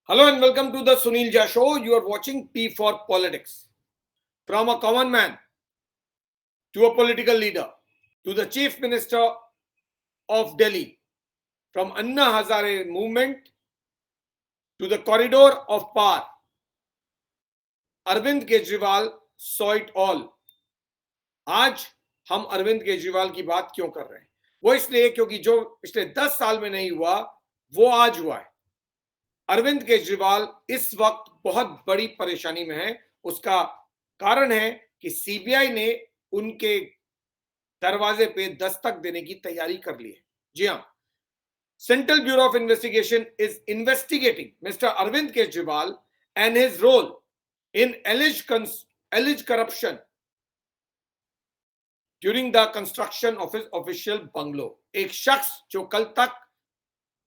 Hello and welcome to the Sunil Jha Show. You are watching P for Politics. From a common man to a political leader to the Chief Minister of Delhi, from Anna Hazare movement to the corridor of power, Arvind Kejriwal saw it all. आज हम अरविंद केजरीवाल की बात क्यों कर रहे हैं? वो इसलिए क्योंकि जो पिछले 10 साल में नहीं हुआ वो आज हुआ है। अरविंद केजरीवाल इस वक्त बहुत बड़ी परेशानी में है। उसका कारण है कि सीबीआई ने उनके दरवाजे पे दस्तक देने की तैयारी कर ली है। जी हां, central bureau of investigation is investigating mister Arvind Kejriwal and his role in alleged corruption during the construction of his official bungalow. एक शख्स जो कल तक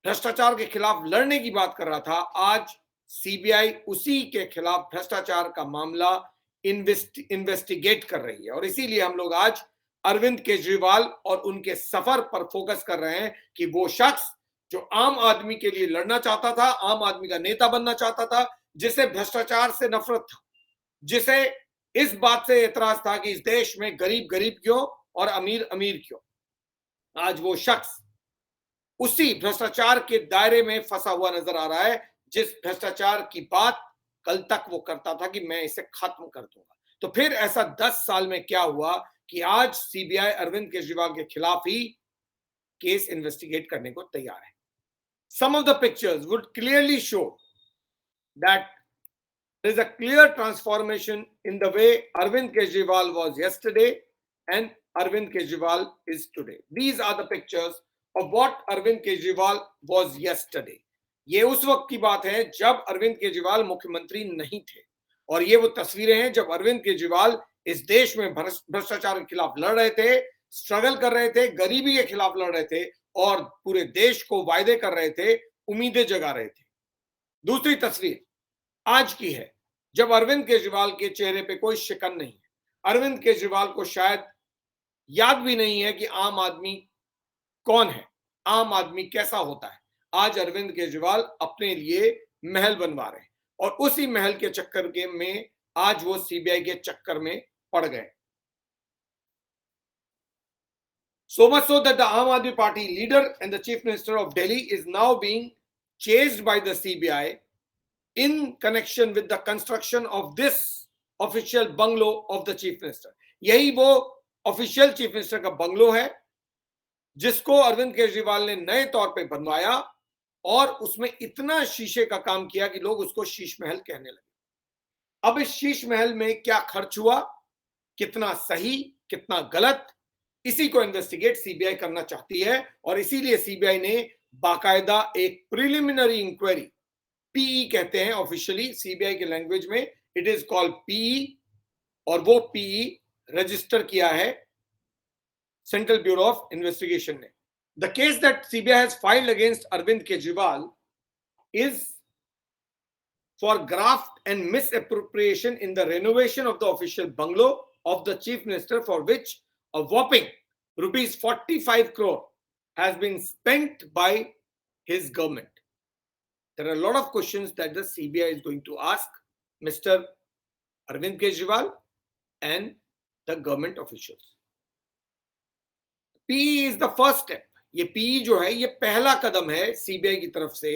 भ्रष्टाचार के खिलाफ लड़ने की बात कर रहा था, आज सीबीआई उसी के खिलाफ भ्रष्टाचार का मामला इन्वेस्टिगेट कर रही है। और इसीलिए हम लोग आज अरविंद केजरीवाल और उनके सफर पर फोकस कर रहे हैं कि वो शख्स जो आम आदमी के लिए लड़ना चाहता था, आम आदमी का नेता बनना चाहता था, जिसे भ्रष्टाचार से नफरत था, जिसे इस बात से एतराज था कि इस देश में गरीब गरीब क्यों और अमीर अमीर क्यों, आज वो शख्स उसी भ्रष्टाचार के दायरे में फंसा हुआ नजर आ रहा है जिस भ्रष्टाचार की बात कल तक वो करता था कि मैं इसे खत्म कर दूंगा। तो फिर ऐसा 10 साल में क्या हुआ कि आज सीबीआई अरविंद केजरीवाल के खिलाफ ही केस इन्वेस्टिगेट करने को तैयार है। Some of the pictures would clearly show that there is a clear transformation in the way Arvind Kejriwal was yesterday and Arvind Kejriwal is today. These are the pictures of what Arvind Kejriwal was yesterday. ये उस वक्त की बात है जब अरविंद केजरीवाल मुख्यमंत्री नहीं थे, और ये वो तस्वीरें हैं जब अरविंद केजरीवाल इस देश में भ्रष्टाचार के खिलाफ लड़ रहे थे, स्ट्रगल कर रहे थे, गरीबी के खिलाफ लड़ रहे थे और पूरे देश को वायदे कर रहे थे, उम्मीदें जगा रहे थे। दूसरी तस्वीर आज की है जब अरविंद केजरीवाल के चेहरे पे कोई शिकन नहीं है। अरविंद केजरीवाल को शायद याद भी नहीं है कि आम आदमी कौन है, आम आदमी कैसा होता है। आज अरविंद केजरीवाल अपने लिए महल बनवा रहे हैं और उसी महल के चक्कर के में आज वो सीबीआई के चक्कर में पड़ गए। So much so that the Aam Aadmi Party leader and the Chief Minister of Delhi is now being chased by the CBI in connection with the construction of this official bungalow of the Chief Minister. यही वो official chief minister का bungalow है जिसको अरविंद केजरीवाल ने नए तौर पे बनवाया और उसमें इतना शीशे का काम किया कि लोग उसको शीश महल कहने लगे। अब इस शीश महल में क्या खर्च हुआ, कितना सही कितना गलत, इसी को इन्वेस्टिगेट सीबीआई करना चाहती है। और इसीलिए सीबीआई ने बाकायदा एक प्रिलिमिनरी इंक्वायरी, पीई कहते हैं ऑफिशियली सीबीआई के लैंग्वेज में, इट इज कॉल्ड पीई, और वो पीई रजिस्टर किया है सेंट्रल ब्यूरो ऑफ इन्वेस्टिगेशन ने। The case that CBI has filed against Arvind Kejriwal is for graft and misappropriation in the renovation of the official bungalow of the chief minister, for which a whopping rupees 45 crore has been spent by his government. There are a lot of questions that the CBI is going to ask Mr. Arvind Kejriwal and the government officials. PE is the first step. ये PE जो है ये पहला कदम है CBI की तरफ से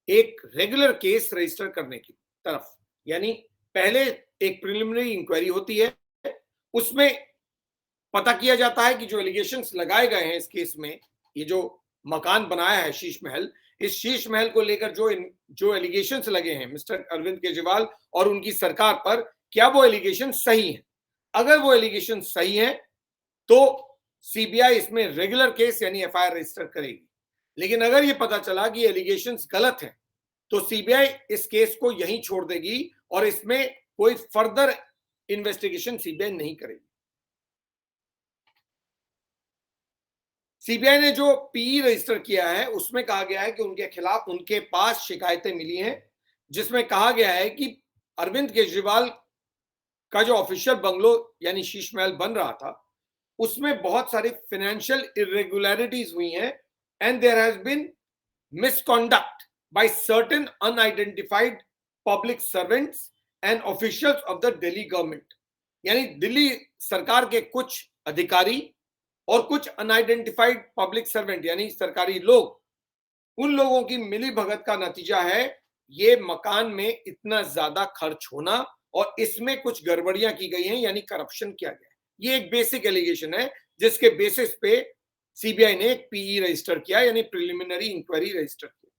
एक रेगुलर केस रजिस्टर करने की तरफ। यानी पहले एक प्रिलिमिनरी इंक्वायरी होती है, उसमें पता किया जाता है कि जो एलिगेशंस लगाए गए हैं इस केस में, ये जो मकान बनाया है शीश महल, इस शीश महल को लेकर जो एलिगेशंस लगे हैं मिस्टर अरविंद केजरीवाल और उनकी सरकार पर, क्या वो एलिगेशन सही हैं? अगर वो एलिगेशन सही हैं तो सीबीआई इसमें रेगुलर केस यानी एफआईआर रजिस्टर करेगी। लेकिन अगर ये पता चला कि एलिगेशंस गलत हैं तो सीबीआई इस केस को यहीं छोड़ देगी और इसमें कोई फर्दर इन्वेस्टिगेशन सीबीआई नहीं करेगी। सीबीआई ने जो पीई रजिस्टर किया है उसमें कहा गया है कि उनके खिलाफ उनके पास शिकायतें मिली हैं जिसमें कहा गया है कि अरविंद केजरीवाल का जो ऑफिशियल बंगलो यानी शीश महल बन रहा था उसमें बहुत सारी फाइनेंशियल इरेगुलरिटीज हुई हैं and there has been misconduct by certain unidentified public servants and officials of the Delhi government. यानी दिल्ली सरकार के कुछ अधिकारी और कुछ अनआइडेंटिफाइड पब्लिक सर्वेंट यानी सरकारी लोग, उन लोगों की मिली भगत का नतीजा है ये मकान में इतना ज्यादा खर्च होना और इसमें कुछ गड़बड़ियां की गई हैं यानी करप्शन किया गया है। ये एक बेसिक एलिगेशन है जिसके बेसिस पे सीबीआई ने एक पीई रजिस्टर किया यानी प्रिलिमिनरी इंक्वायरी रजिस्टर किया।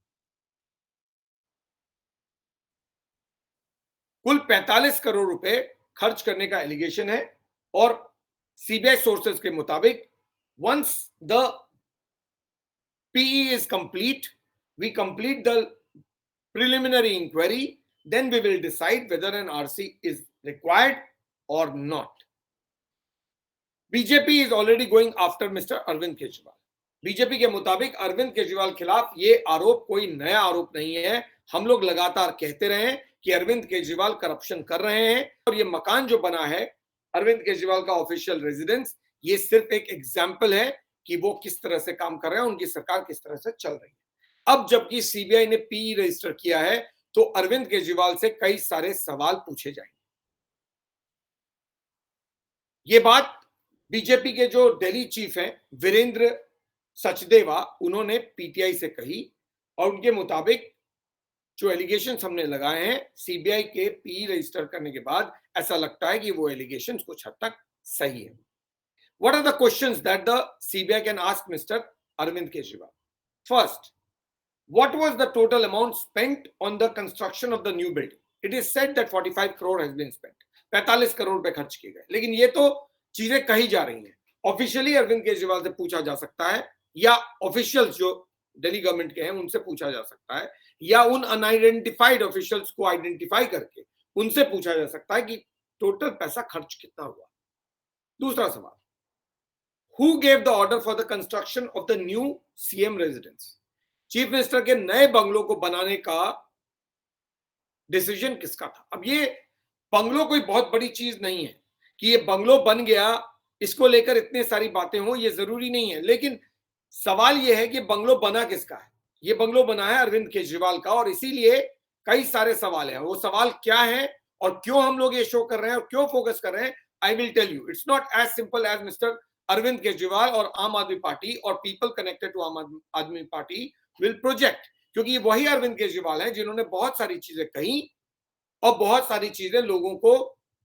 कुल 45 करोड़ रुपए खर्च करने का एलिगेशन है और सीबीआई सोर्सेज के मुताबिक once the PE is complete, we complete the preliminary inquiry, then we will decide whether an RC is required or not. BJP is already going after Mr. Arvind Kejriwal. BJP के मुताबिक अरविंद केजरीवाल खिलाफ ये आरोप कोई नया आरोप नहीं है। हम लोग लगातार कहते रहे हैं कि अरविंद केजरीवाल करप्शन कर रहे हैं और ये मकान जो बना है अरविंद केजरीवाल का ऑफिशियल रेजिडेंस, ये सिर्फ एक एग्जाम्पल है कि वो किस तरह से काम कर रहे हैं, उनकी सरकार किस तरह से चल रही है। अब जबकि सीबीआई ने पीई रजिस्टर किया है तो अरविंद केजरीवाल से कई सारे सवाल पूछे जाएंगे। ये बात बीजेपी के जो दिल्ली चीफ हैं वीरेंद्र सचदेवा, उन्होंने पीटीआई से कही और उनके मुताबिक जो एलिगेशंस हमने लगाए हैं सीबीआई के पीई रजिस्टर करने के बाद ऐसा लगता है कि वो एलिगेशंस कुछ हद तक सही है। What are the questions that the CBI can ask Mr. Arvind Kejriwal? First, what was the total amount spent on the construction of the new building? It is said that 45 crore has been spent. 45 crore रुपए खर्च किए गए, लेकिन ये तो चीजें कही जा रही हैं। ऑफिशियली अरविंद केजरीवाल से पूछा जा सकता है या ऑफिशियल्स जो दिल्ली गवर्नमेंट के हैं उनसे पूछा जा सकता है या उन अनआइडेंटिफाइड ऑफिशियल्स को आइडेंटिफाई करके उनसे पूछा जा सकता है कि टोटल पैसा खर्च कितना हुआ। दूसरा सवाल, Who gave the order for the construction of the new CM residence? Chief minister के नए बंगलों को बनाने का डिसीजन किसका था? अब ये बंगलो कोई बहुत बड़ी चीज नहीं है कि ये बंगलो बन गया इसको लेकर इतनी सारी बातें हो, ये जरूरी नहीं है। लेकिन सवाल ये है कि बंगलो बना किसका है? ये बंगलो बना है अरविंद केजरीवाल का और इसीलिए कई सारे सवाल हैं। वो सवाल क्या है और क्यों हम लोग ये शो कर रहे हैं और क्यों फोकस कर रहे हैं, I will tell you. It's not as simple as mister Arvind Kejriwal और आम आदमी पार्टी और पीपल कनेक्टेड टू आम आदमी पार्टी विल प्रोजेक्ट, क्योंकि ये वही अरविंद केजरीवाल हैं जिन्होंने बहुत सारी चीजें कही और बहुत सारी चीजें लोगों को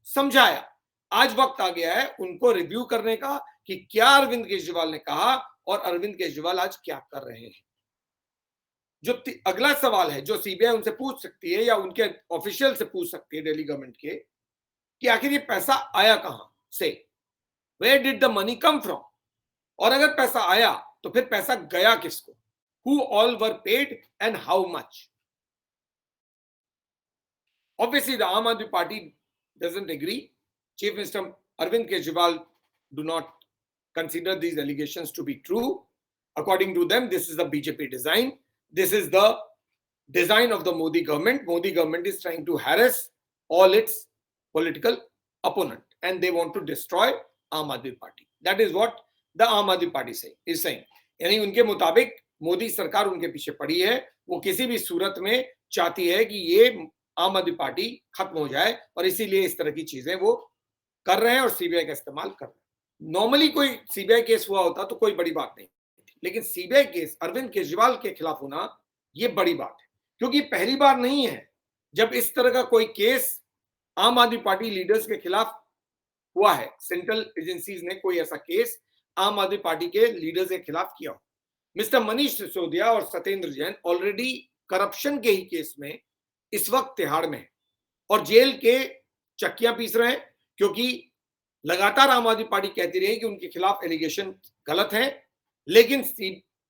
समझाया। आज वक्त आ गया है उनको रिव्यू करने का कि क्या अरविंद केजरीवाल ने कहा और अरविंद केजरीवाल आज क्या कर रहे हैं। जो अगला सवाल है जो सीबीआई उनसे पूछ सकती है या उनके ऑफिशियल से पूछ सकती है दिल्ली गवर्नमेंट के, कि आखिर ये पैसा आया कहां से, Where did the money come from? और अगर पैसा आया तो फिर पैसा गया किसको? Who all were paid and how much? Obviously, the Aam Aadmi Party doesn't agree. Chief Minister Arvind Kejriwal do not consider these allegations to be true. According to them, this is the BJP design. This is the design of the Modi government. Modi government is trying to harass all its political opponent and they want to destroy आम आदमी party. That is what the आम आदमी party is saying. यानी उनके मुताबिक मोदी सरकार उनके पीछे पड़ी है, वो किसी भी सूरत में चाहती है कि ये आम आदमी पार्टी खत्म हो जाए और इसीलिए इस तरह की चीजें वो कर रहे हैं और सीबीआई का इस्तेमाल कर रहे हैं। नॉर्मली कोई सीबीआई केस हुआ होता तो कोई बड़ी बात नहीं थी, लेकिन सीबीआई केस अरविंद केजरीवाल के खिलाफ होना ये बड़ी बात है, क्योंकि पहली बार नहीं है जब इस तरह का कोई केस आम आदमी पार्टी लीडर्स के खिलाफ हुआ है। सेंट्रल एजेंसीज ने कोई ऐसा केस आम आदमी पार्टी के लीडर्स के खिलाफ किया हो। मिस्टर मनीष सिसोदिया और सत्येंद्र जैन ऑलरेडी करप्शन के ही केस में इस वक्त तिहाड़ में है और जेल के चक्कियां पीस रहे हैं, क्योंकि लगातार आम आदमी पार्टी कहती रही कि उनके खिलाफ एलिगेशन गलत है, लेकिन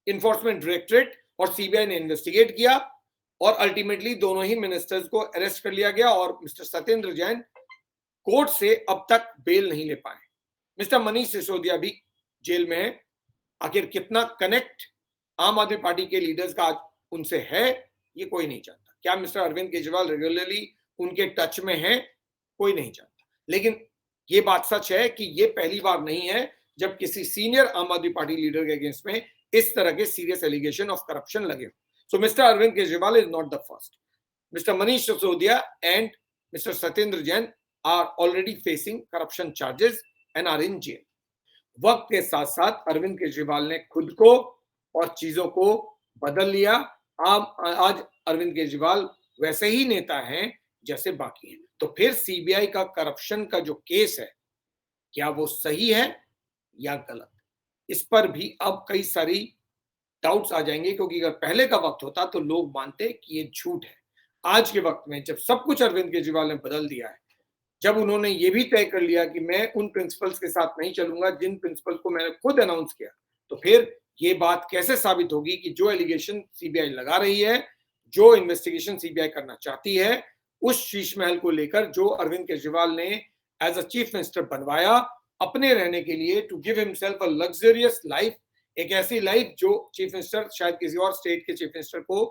इन्फोर्समेंट डायरेक्टरेट और सीबीआई ने इन्वेस्टिगेट किया और अल्टीमेटली दोनों ही मिनिस्टर्स को अरेस्ट कर लिया गया और मिस्टर सत्येंद्र जैन कोर्ट से अब तक बेल नहीं ले पाए। मिस्टर मनीष सिसोदिया भी जेल में है। आखिर कितना कनेक्ट आम आदमी पार्टी के लीडर्स का आज उनसे है ये कोई नहीं जानता। क्या मिस्टर अरविंद केजरीवाल रेगुलरली उनके टच में है, कोई नहीं जानता। लेकिन ये बात सच है कि ये पहली बार नहीं है जब किसी सीनियर आम आदमी पार्टी लीडर के अगेंस्ट में इस तरह के सीरियस एलिगेशन ऑफ करप्शन लगे। So Mr. Arvind Kejriwal is not the first. Mr. Manish Sisodia and Mr. Satyendra Jain are already facing corruption charges and are in jail. वक्त के साथ साथ अरविंद केजरीवाल ने खुद को और चीजों को बदल लिया। आज अरविंद केजरीवाल वैसे ही नेता हैं जैसे बाकी हैं। तो फिर सीबीआई का करप्शन का जो केस है, क्या वो सही है या गलत, इस पर भी अब कई सारी डाउट्स आ जाएंगे, क्योंकि अगर पहले का वक्त होता तो लोग मानते कि ये झूठ है। आज के वक्त में जब सब कुछ अरविंद केजरीवाल ने बदल दिया है, जब उन्होंने ये भी तय कर लिया कि मैं उन प्रिंसिपल्स के साथ नहीं चलूंगा जिन प्रिंसिपल्स को मैंने खुद अनाउंस किया, तो फिर ये बात कैसे साबित होगी कि जो एलिगेशन सीबीआई लगा रही है, जो इन्वेस्टिगेशन सीबीआई करना चाहती है, उस शीश महल को लेकर जो अरविंद केजरीवाल ने एज अ चीफ मिनिस्टर बनवाया अपने रहने के लिए, to give himself a luxurious life, एक ऐसी लाइफ जो चीफ मिनिस्टर शायद किसी और स्टेट के चीफ मिनिस्टर को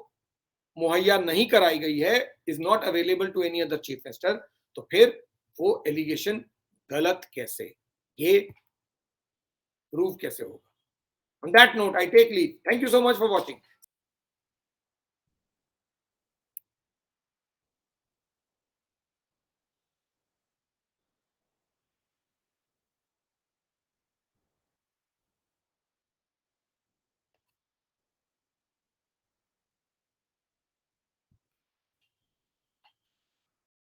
मुहैया नहीं कराई गई है, is not available to any other chief minister, तो फिर वो एलिगेशन गलत कैसे, ये प्रूव कैसे होगा? On that note, I take leave. Thank you so much for watching.